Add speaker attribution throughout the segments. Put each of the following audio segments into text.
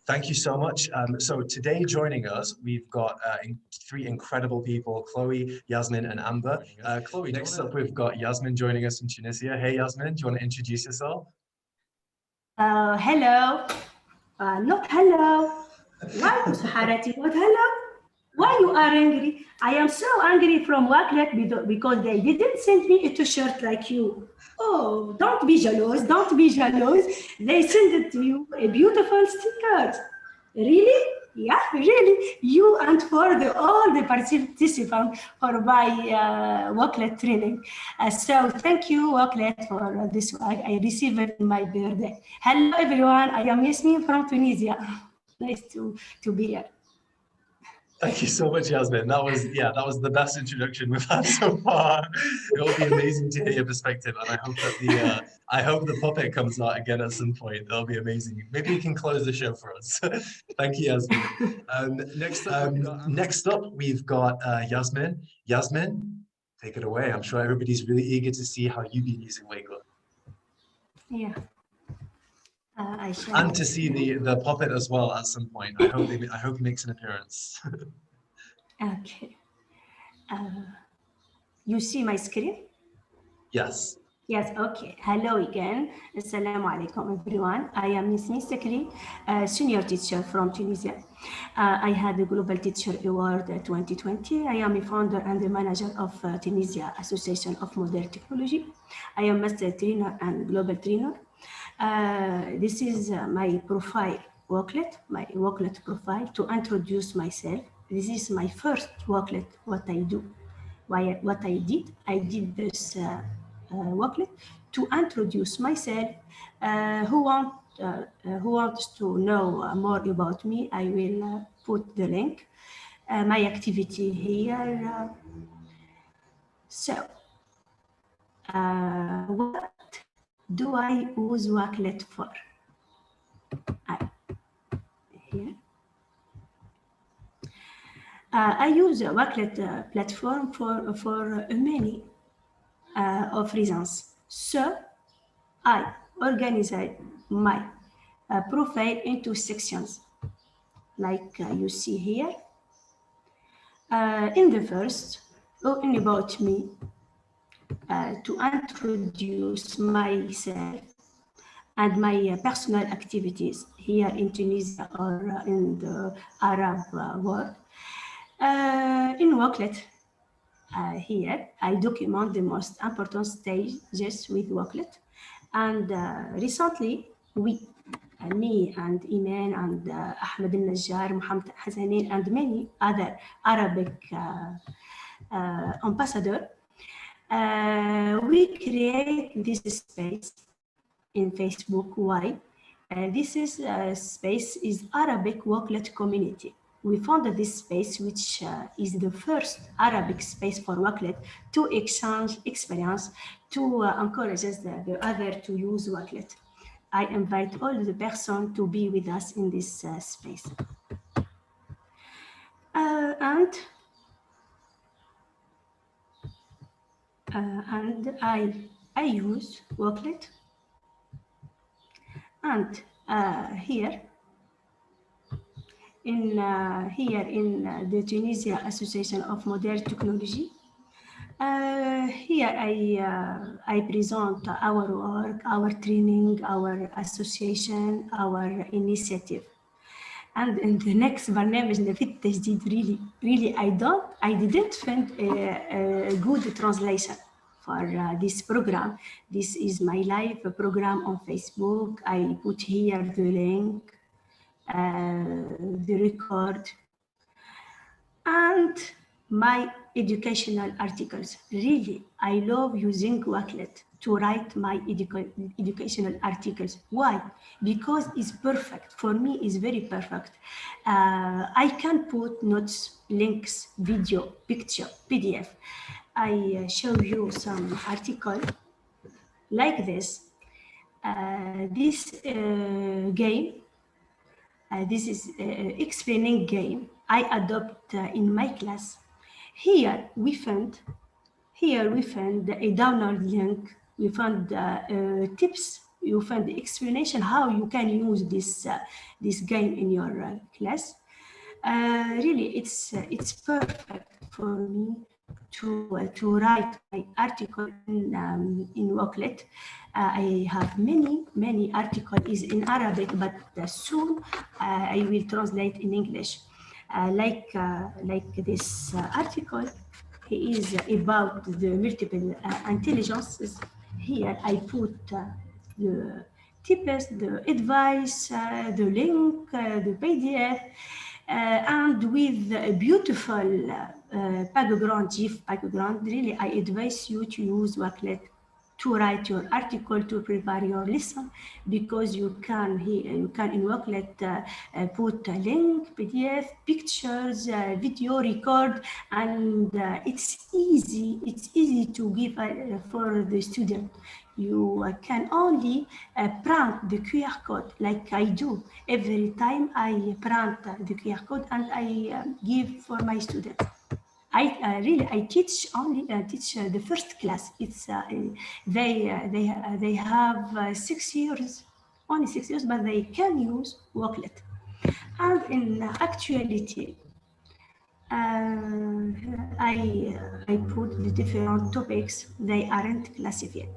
Speaker 1: Thank you so much. So today joining us, we've got three incredible people, Chloe, Yasmin, and Amber. Chloe, next up we've got Yasmin joining us from Tunisia. Hey Yasmin, do you want to introduce yourself?
Speaker 2: Hello. Not hello. Why Saharati? What hello? Why you are angry? I am so angry from Wakelet because they didn't send me a t-shirt like you. Oh, don't be jealous, don't be jealous. They sent it to you, a beautiful sticker. Really? Yeah, really. You and for all the participants for my Wakelet training. So thank you, Wakelet, for this. I received it in my birthday. Hello, everyone. I am Yasmin from Tunisia. Nice to be here.
Speaker 1: Thank you so much, Yasmin. That was the best introduction we've had so far. It'll be amazing to hear your perspective, and I hope that I hope the puppet comes out again at some point. That'll be amazing. Maybe you can close the show for us. Thank you, Yasmin. Next up, we've got Yasmin. Yasmin, take it away. I'm sure everybody's really eager to see how you've been using Wakelet.
Speaker 2: Yeah.
Speaker 1: And to see the puppet as well at some point. I hope he makes an appearance.
Speaker 2: Okay. You see my screen?
Speaker 1: Yes.
Speaker 2: Yes, okay. Hello again. Assalamu alaikum, everyone. I am Yasmin Sakli, a senior teacher from Tunisia. I had the Global Teacher Award 2020. I am a founder and the manager of Tunisia Association of Modern Technology. I am master trainer and global trainer. This is my profile Wakelet, my Wakelet profile to introduce myself. This is my first Wakelet, what I do. What I did this Wakelet to introduce myself. Who wants to know more about me, I will put the link. My activity here. What do I use Wakelet for? Here. I use a Wakelet platform for many of reasons. So I organize my profile into sections, like you see here. In the first, in about me, to introduce myself and my personal activities here in Tunisia or in the Arab world. In Wakelet, here I document the most important stages with Wakelet, and recently me and Iman and Ahmed al-Najjar, Mohammed Hazanin, and many other Arabic ambassadors, we create this space in Facebook. Why? This space is Arabic Wakelet community. We founded this space, which is the first Arabic space for Wakelet to exchange experience, to encourage the other to use Wakelet. I invite all the persons to be with us in this space. And I use Wakelet. And here in the Tunisia Association of Modern Technology, here I present our work, our training, our association, our initiative. And in the next برنامج نفيد التجديد really I didn't find a good translation for this program. This is my live program on Facebook. I put here the link, the record, and my educational articles. Really, I love using Wakelet to write my educational articles. Why? Because it's perfect. For me, it's very perfect. I can put notes, links, video, picture, PDF. I show you some article like this. This game, this is explaining game I adopt in my class. Here we found a download link. We found tips you find the explanation how you can use this game in your class. Really, it's perfect for me to write my article in Wakelet. I have many articles in Arabic, but soon I will translate in English. Like this article is about the multiple intelligences. Here I put the tips, the advice, the link, the PDF, and with a beautiful background, GIF background. Really, I advise you to use Wakelet to write your article, to prepare your lesson, because you can in Wakelet put a link, PDF, pictures, video record, and it's easy to give for the student. You can only print the QR code like I do. Every time I print the QR code and I give for my students. I teach only teach the first class. It's they have 6 years, only 6 years, but they can use Wakelet. And in actuality, I put the different topics. They aren't classified.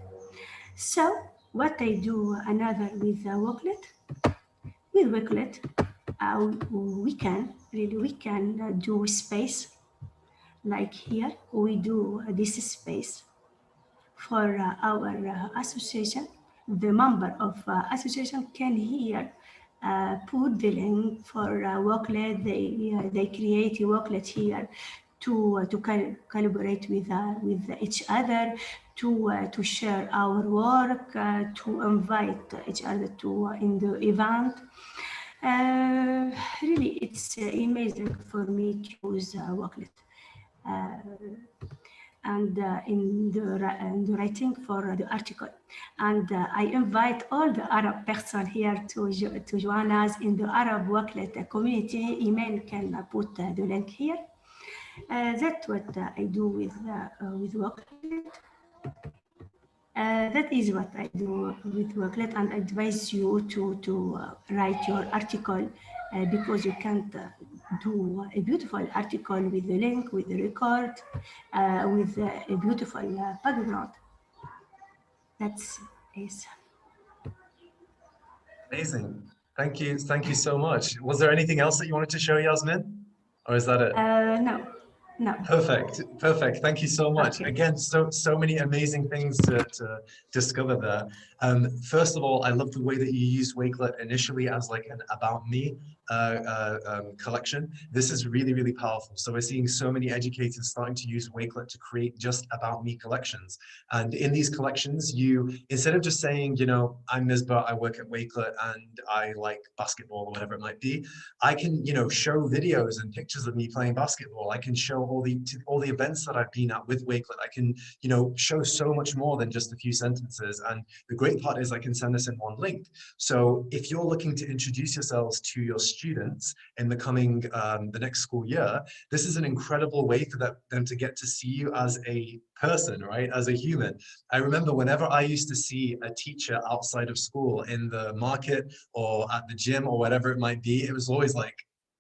Speaker 2: So what I do another with Wakelet, we can do space. Like here, we do this space for our association. The member of association can here put the link for Wakelet. They create a Wakelet here to collaborate with each other, to share our work, to invite each other to in the event. Really, it's amazing for me to use Wakelet. And in the writing for the article. And I invite all the Arab person here to join us in the Arab Wakelet community. Email can put the link here. That's what I do with Wakelet. That is what I do with Wakelet, and I advise you to write your article because you can't do a beautiful article with the link, with the record, with a beautiful background. That's it.
Speaker 1: Amazing. Thank you so much. Was there anything else that you wanted to show, Yasmin? Or is that it?
Speaker 2: No.
Speaker 1: Perfect. Thank you so much.
Speaker 2: Okay.
Speaker 1: Again, so many amazing things to discover there. First of all, I love the way that you used Wakelet initially as like an about me collection. This is really powerful. So we're seeing so many educators starting to use Wakelet to create just about me collections. And in these collections, you, instead of just saying, you know, I'm Mizbah, I work at Wakelet and I like basketball or whatever it might be, I can, you know, show videos and pictures of me playing basketball. I can show all the events that I've been at with Wakelet. I can, you know, show so much more than just a few sentences. And the great part is I can send this in one link. So if you're looking to introduce yourselves to your students in the coming, the next school year, this is an incredible way for them to get to see you as a person, right? As a human. I remember whenever I used to see a teacher outside of school in the market or at the gym or whatever it might be, it was always like,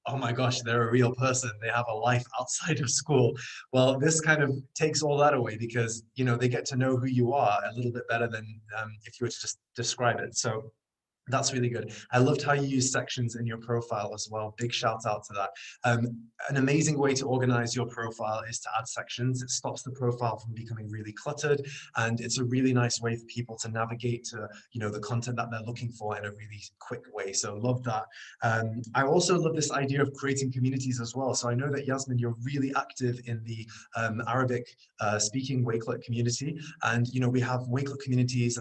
Speaker 1: oh my gosh, they're a real person. They have a life outside of school. Well, this kind of takes all that away because, you know, they get to know who you are a little bit better than if you were to just describe it. So that's really good. I loved how you use sections in your profile as well. Big shout out to that. An amazing way to organize your profile is to add sections. It stops the profile from becoming really cluttered, and it's a really nice way for people to navigate to, you know, the content that they're looking for in a really quick way. So love that. I also love this idea of creating communities as well. So I know that Yasmin, you're really active in the Arabic speaking Wakelet community, and you know we have Wakelet communities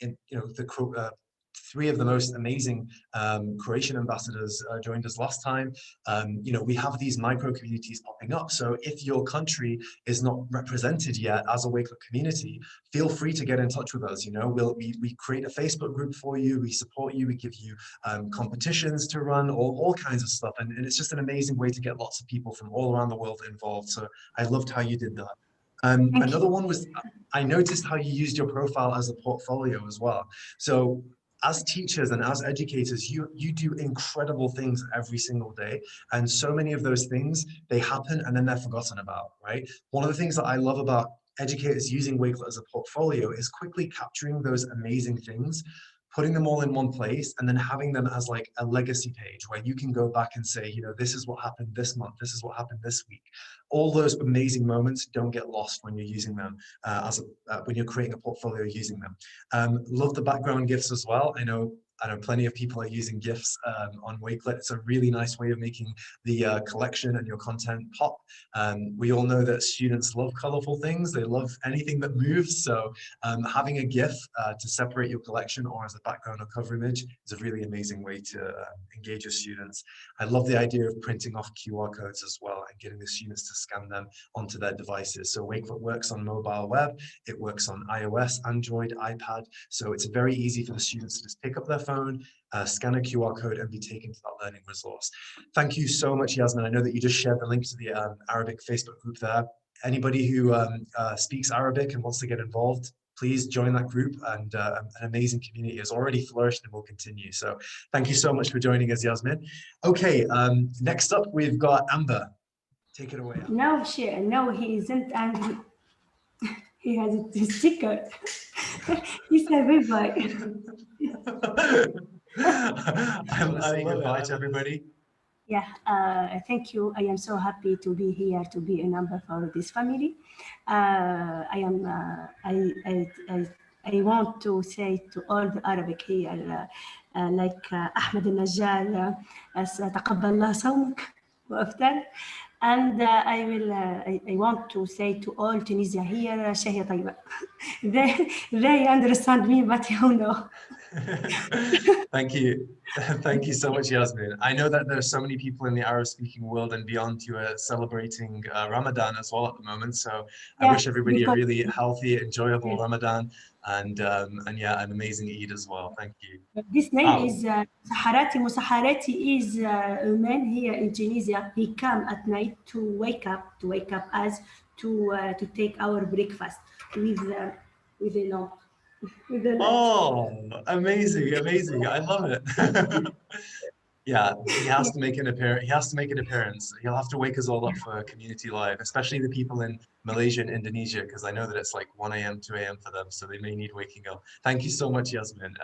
Speaker 1: in, you know, the 3 of the most amazing Croatian ambassadors joined us last time. You know, we have these micro communities popping up. So if your country is not represented yet as a Wakelet community, feel free to get in touch with us. You know, we create a Facebook group for you. We support you. We give you competitions to run, all kinds of stuff. And it's just an amazing way to get lots of people from all around the world involved. So I loved how you did that. Another one was, I noticed how you used your profile as a portfolio as well. So as teachers and as educators, you do incredible things every single day. And so many of those things, they happen and then they're forgotten about, right? One of the things that I love about educators using Wakelet as a portfolio is quickly capturing those amazing things, putting them all in one place, and then having them as like a legacy page where you can go back and say, you know, this is what happened this month, this is what happened this week. All those amazing moments don't get lost when you're using them when you're creating a portfolio using them. Love the background GIFs as well. I know plenty of people are using GIFs on Wakelet. It's a really nice way of making the collection and your content pop. We all know that students love colorful things. They love anything that moves. So having a GIF to separate your collection or as a background or cover image is a really amazing way to engage your students. I love the idea of printing off QR codes as well and getting the students to scan them onto their devices. So Wakelet works on mobile web, it works on iOS, Android, iPad. So it's very easy for the students to just pick up their phone, scan a QR code and be taken to that learning resource. Thank you so much, Yasmin. I know that you just shared the link to the Arabic Facebook group there. Anybody who speaks Arabic and wants to get involved, please join that group, and an amazing community has already flourished and will continue. So thank you so much for joining us, Yasmin. Okay, next up we've got Amber. Take it away.
Speaker 2: No, he isn't angry. He has a sticker. He said bye-bye.
Speaker 1: I say goodbye to everybody.
Speaker 2: Yeah, thank you. I am so happy to be here, to be a member for this family. I want to say to all the Arabic here, like Ahmed al-Najjar, تقبل الله صومك وأفطر. And I want to say to all Tunisia here, شهية طيبة. They understand me, but you know.
Speaker 1: Thank you. Thank you so much, Yasmin. I know that there are so many people in the Arab-speaking world and beyond who are celebrating Ramadan as well at the moment. So I wish everybody a really healthy, enjoyable Ramadan, and yeah, an amazing Eid as well. Thank you.
Speaker 2: This name is Saharati. Musaharati is a man here in Tunisia. He come at night to wake up us to take our breakfast with a lamp.
Speaker 1: Oh, amazing, amazing. I love it. Yeah, he has to make an appearance. He has to make an appearance. He'll have to wake us all up for Community Live, especially the people in Malaysia and Indonesia, because I know that it's like 1 a.m., 2 a.m. for them, so they may need waking up. Thank you so much, Yasmin.